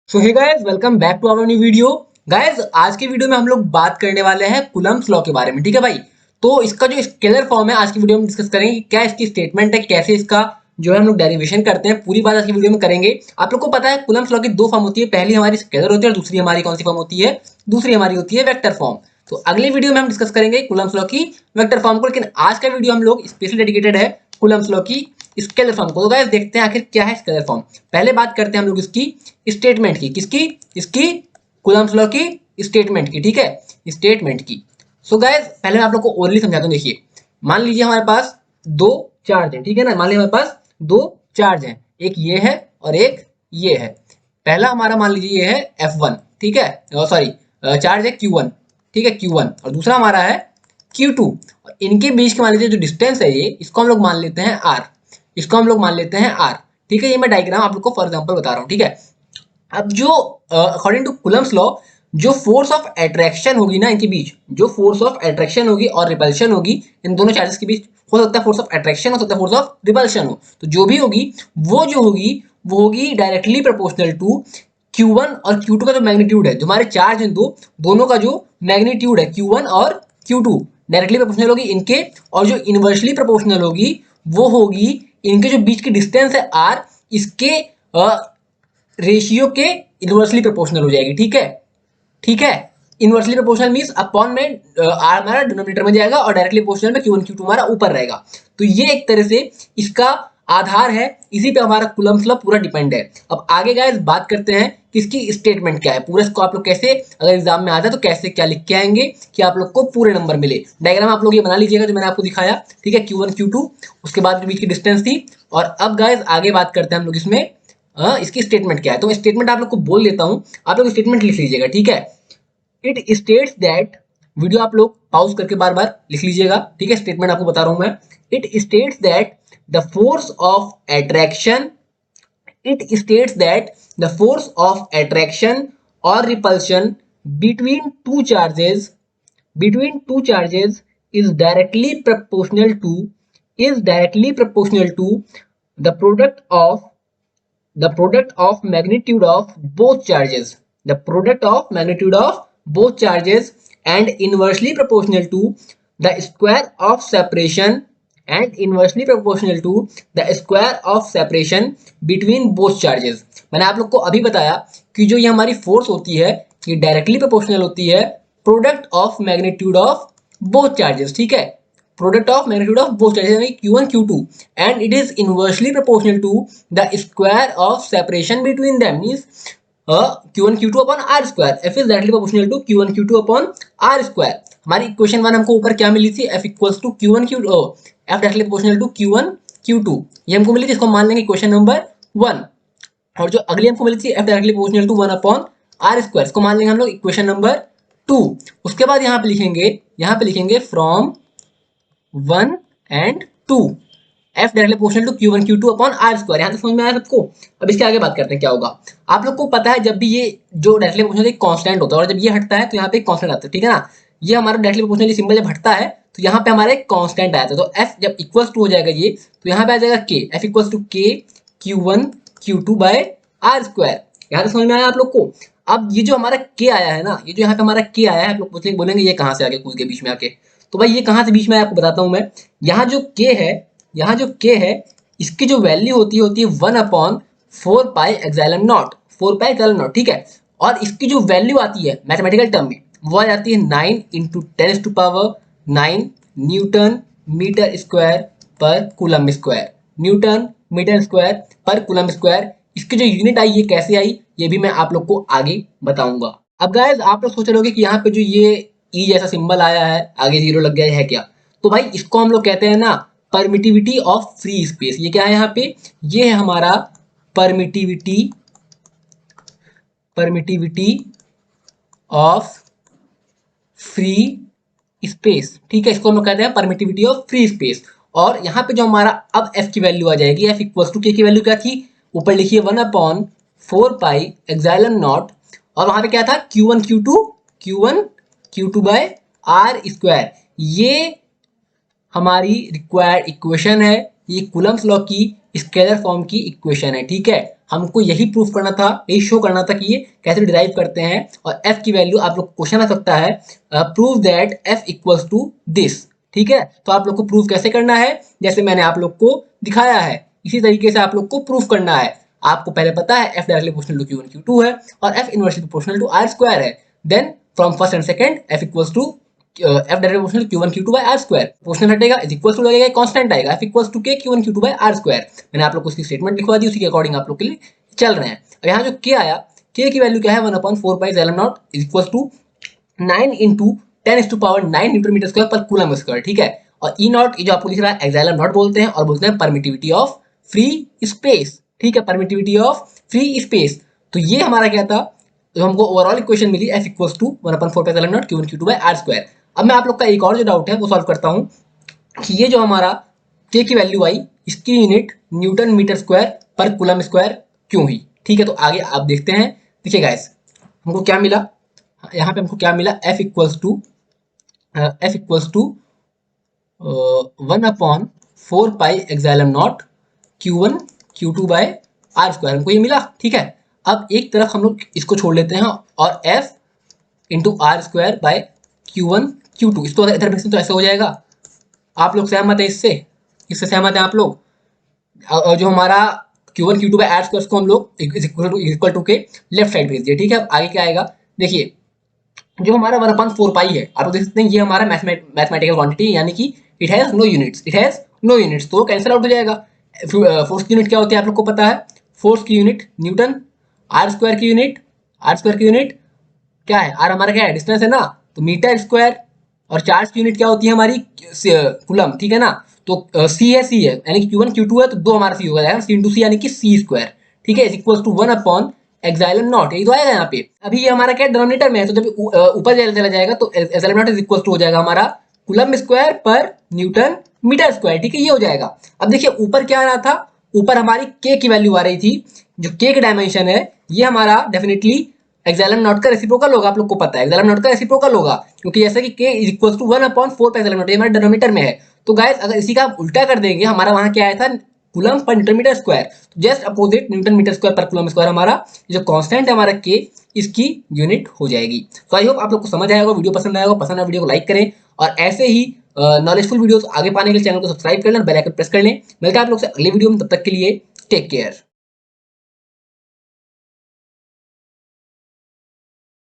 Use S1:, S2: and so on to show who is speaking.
S1: So hey guys, welcome back to our new video. Guys, आज की video में हम लोग बात करने वाले हैं कूलम्ब्स लॉ के बारे में। ठीक है भाई, तो इसका जो स्केलर फॉर्म है आज की वीडियो में डिस्कस करेंगे कि क्या इसकी स्टेटमेंट है, कैसे इसका जो है हम लोग डेरिवेशन करते हैं, पूरी बात आज की वीडियो में करेंगे। आप लोग को पता है कूलम्ब्स लॉ की दो फॉर्म होती है, पहली हमारी स्केलर होती है और दूसरी हमारी कौन सी फॉर्म होती है? दूसरी हमारी होती है वेक्टर फॉर्म। तो अगली वीडियो में हम डिस्कस करेंगे कूलम्ब्स लॉ की वेक्टर फॉर्म को, लेकिन आज का वीडियो हम लोग स्पेशली डेडिकेटेड है कूलम्ब्स लॉ की स्केलर फॉर्म को। तो गाइस देखते हैं आखिर क्या है स्केलर फॉर्म। पहले बात करते हैं हम लोग इसकी स्टेटमेंट की, किसकी? इसकी कूलम्ब्स लॉ की स्टेटमेंट की। ठीक है, स्टेटमेंट की। सो गाइस पहले मैं आप लोग को ओरली समझाता हूं। देखिए, मान लीजिए हमारे पास दो चार्ज है, ठीक है ना। मान लीजिए हमारे पास दो चार्ज है, एक ये है और एक ये है। पहला हमारा मान लीजिए ये है F1, ठीक है, सॉरी चार्ज है Q1, ठीक है, Q1, और दूसरा हमारा है Q2। और इनके बीच के मान लीजिए जो डिस्टेंस है ये, इसको हम लोग मान लेते हैं R, इसको हम लोग मान लेते हैं R। ठीक है, ये मैं डायग्राम आप लोग को फॉर एग्जांपल बता रहा हूँ। ठीक है, अब जो अकॉर्डिंग टू कूलम्ब्स लॉ जो फोर्स ऑफ अट्रैक्शन होगी ना इनके बीच, जो फोर्स ऑफ अट्रैक्शन होगी और रिपल्शन होगी इन दोनों चार्जेस के बीच, हो सकता है फोर्स ऑफ अट्रैक्शन, हो सकता है फोर्स ऑफ रिपल्शन हो, तो जो भी होगी वो जो होगी वो होगी डायरेक्टली प्रोपोर्शनल टू Q1 और Q2 का जो मैग्नीट्यूड है, जो हमारे चार्ज हैं दो, दोनों का जो मैग्नीट्यूड है Q1 और Q2 डायरेक्टली प्रोपोर्शनल होगी इनके, और जो इनवर्सली प्रोपोर्शनल होगी वो होगी इनके जो बीच की डिस्टेंस है R, इसके रेशियो के इनवर्सली प्रोपोर्शनल हो जाएगी। ठीक है, ठीक है, इनवर्सली प्रोपोर्शनल मींस अपॉन में आर हमारा डिनोमिनेटर में जाएगा और डायरेक्टली प्रोपोर्शनल में Q1 Q2 हमारा ऊपर रहेगा। तो ये एक तरह से इसका आधार है, इसी पे हमारा कूलम्ब्स लॉ पूरा डिपेंड है। अब आगे गाइस बात करते हैं कि इसकी स्टेटमेंट क्या है, पूरा इसको आप लोग कैसे अगर एग्जाम में आता है तो कैसे क्या लिख के आएंगे कि आप लोग को पूरे नंबर मिले। डायग्राम आप लोग ये बना लीजिएगा जो मैंने आपको दिखाया। ठीक है, Q1 Q2, उसके बाद बीच की डिस्टेंस थी। और अब गाइस आगे बात करते हैं हम लोग इसमें इसकी स्टेटमेंट क्या है। तो मैं स्टेटमेंट आप लोग को बोल देता हूं, आप लोग स्टेटमेंट लिख लीजिएगा। ठीक है, इट स्टेट्स दैट, वीडियो आप लोग पॉज करके बार बार लिख लीजिएगा। ठीक है, स्टेटमेंट आपको बता रहा हूं मैं। It states that the force of attraction, it states that the force of attraction or repulsion between two charges is directly proportional to the product of magnitude of both charges, and inversely proportional to the square of separation between both charges। मैंने आप लोग को अभी बताया कि जो ये हमारी फोर्स होती है ये डायरेक्टली प्रोपोर्शनल होती है product of magnitude of both charges. ठीक है, product of magnitude of both charges यानी Q1 Q2, and it is inversely proportional to the square of separation between them, means Q1 Q2 upon R square। F is directly proportional to Q1 Q2 upon R square। हमारी equation 1 हमको ऊपर क्या मिली थी? F equals to Q1 Q2, F directly proportional to Q1 Q2, ये हमको मिली थी, इसको मान लेंगे इक्वेशन नंबर 1। और जो अगली हमको मिली थी F directly proportional to 1 upon R square, इसको मान लेंगे हम लोग इक्वेशन नंबर 2। उसके बाद यहाँ पे लिखेंगे from 1 and 2, F directly proportional to Q1 Q2 upon R square. यहाँ तक समझ में आया सबको? अब इसके आगे बात करते हैं क्या होगा। आप लोग को पता है जब भी ये जो डायरेक्टली प्रोपोर्शनल एक कांस्टेंट होता है और जब ये हटता है तो यहाँ पे एक कांस्टेंट आता है। ठीक है ना, ये हमारा डायरेक्टली प्रोपोर्शनल सिंबल जब हटता है तो यहाँ पे हमारा एक कांस्टेंट आया था। तो F जब इक्वल्स टू हो जाएगा ये, तो यहाँ पे आ जाएगा K, F equals to K Q1 Q2 by R square. यहाँ तक समझ में आया आप लोग को? अब ये जो हमारा K आया है ना, ये जो यहाँ पे हमारा K आया है, आप लोग बोलेंगे ये कहाँ से आ गया कूद के बीच में आके। तो भाई ये कहाँ से बीच में आपको बताता हूँ मैं। यहाँ जो K है इसकी जो वैल्यू होती है 1 upon 4 pi epsilon naught, 4 pi epsilon naught. ठीक है, और इसकी जो वैल्यू आती है मैथमेटिकल टर्म में वो आ जाती है 9 इंटू 10⁻9 न्यूटन मीटर स्क्वायर पर coulomb square, newton metre square पर कूलम स्क्वायर। इसकी जो यूनिट आई ये कैसे आई ये भी मैं आप लोग को आगे बताऊंगा। अब गाइस आप लोग सोच रहे होगे कि यहाँ पे जो ये ई जैसा सिंबल आया है आगे जीरो लग गया है क्या? तो भाई इसको हम लोग कहते हैं ना परमिटिविटी ऑफ फ्री स्पेस। ये क्या है यहाँ पे? ये है हमारा परमिटिविटी ऑफ फ्री स्पेस। ठीक है, इसको हम लोग कहते हैं परमिटिविटी ऑफ फ्री स्पेस। और यहाँ पे जो हमारा अब एफ की वैल्यू आ जाएगी, एफ इक्वल टू के की वैल्यू क्या थी? ऊपर लिखिए 1 अपॉन 4 पाई एक्साइलन नॉट, और वहां पे क्या था? Q1 Q2 bye are square. ये हमारी रिक्वायर्ड इक्वेशन है, ये कूलम्ब्स लॉ की स्केलर फॉर्म की इक्वेशन है। ठीक है, हमको यही प्रूफ करना था, यही शो करना था कि ये कैसे डिराइव करते हैं। और f की वैल्यू आप लोग क्वेश्चन आ सकता है prove that f equals to this, ठीक है। तो आप लोग को प्रूफ कैसे करना है, जैसे मैंने आप लोग को दिखाया है इसी तरीके से आप लोग को प्रूफ करना है। आपको पहले पता है f directly proportional to q1 q2 है और f inversely proportional to r square है। Then from first and second f equals to f directly proportional q1 q2 by r square, proportional हटेगा इज इक्वल्स टू लगेगा, constant आएगा f equals to k q1 q2 by r square. मैंने आप लोग को उसकी statement लिखवा दी, उसी के अकॉर्डिंग आप लोग के लिए चल रहे हैं। और यहाँ जो k आया, k की वैल्यू क्या है 1/4 pi epsilon naught is equals to 9 into 10⁻⁹ newton metre square पर कूलम स्क्वायर, ठीक है। और ई नॉट जो आपको दिख रहा है एप्सिलॉन नॉट बोलते हैं और बोलते हैं परमिटिविटी ऑफ फ्री स्पेस, ठीक है, परमिटिविटी ऑफ फ्री स्पेस। तो ये हमारा क्या था, तो हमको ओवरऑल इक्वेशन मिली f equals to 1/4 pi epsilon naught q1 q2 by r square. अब मैं आप लोग का एक और जो डाउट है वो सॉल्व करता हूँ कि ये जो हमारा k की वैल्यू आई, इसकी यूनिट न्यूटन मीटर स्क्वायर पर कूलम स्क्वायर क्यों हुई, ठीक है। तो आगे आप देखते हैं। देखिए गाइस, हमको क्या मिला यहाँ पे, हमको क्या मिला f equals to 1/4 pi epsilon naught q1 q2 by r square, हमको ये मिला, ठीक है। अब एक तरफ हम लोग इसको छोड़ लेते हैं और f into R square by q1 q2, इसको इधर भेजते तो ऐसे हो जाएगा। आप लोग सहमत है इससे, इससे सहमत है आप लोग? और जो हमारा q1 q2 bye are square को हम लोग इक्वल टू के लेफ्ट साइड भेज दिए, ठीक है। अब आगे क्या आएगा, देखिए जो हमारा 1/4 पाई है, आप लोग देख सकते हैं ये हमारा मैथमेटिकल क्वांटिटी, यानी कि इट हैज नो यूनिट्स, तो कैंसिल आउट हो जाएगा। फोर्स की यूनिट क्या होती है आप लोग को पता है, फोर्स की यूनिट न्यूटन, आर स्क्वायर की यूनिट क्या है, आर हमारा क्या है, डिस्टेंस है ना, तो मीटर स्क्वायर। और चार्ज की यूनिट क्या होती है हमारी, कूलम, ठीक है ना। तो सी है यानी कि q1 q2 है तो दो हमारा सी होगा, सी इंटू सी यानी कि सी स्क्वायर, ठीक है, is equal to 1/, epsilon naught, यही तो आएगा यहाँ पे। अभी ये हमारा क्या डिनोमिनेटर में है, तो जब ऊपर चला जाएगा तो epsilon naught is equal to हो जाएगा हमारा कूलम स्क्वायर पर न्यूटन मीटर स्क्वायर, ठीक है, ये हो जाएगा। अब देखिए ऊपर क्या आ रहा था, ऊपर हमारी के की वैल्यू आ रही थी, जो के का डायमेंशन है ये हमारा डेफिनेटली एप्सिलॉन नॉट का रेसिप्रोकल होगा, आप लोग को पता है एप्सिलॉन नॉट का रेसिप्रोकल होगा, क्योंकि जैसे कि k is equal to 1/4 pi epsilon naught, ये हमारे डिनोमिनेटर में है। तो गाइस अगर इसी का आप उल्टा कर देंगे, हमारा वहां क्या आया था कूलम पर न्यूटन मीटर स्क्वायर, तो just opposite newton metre square पर कूलम स्क्वायर हमारा जो कांस्टेंट है हमारा k, इसकी यूनिट हो जाएगी। तो आई होप आप लोग को समझ आएगा, वीडियो पसंद आएगा, पसंद आए वीडियो को लाइक करें और ऐसे ही नॉलेजफुल वीडियोस आगे पाने के लिए चैनल को सब्सक्राइब कर लें और बेल आइकन प्रेस कर लें। मिलता है आप लोग से अगले वीडियो में, तब तक के लिए टेक केयर।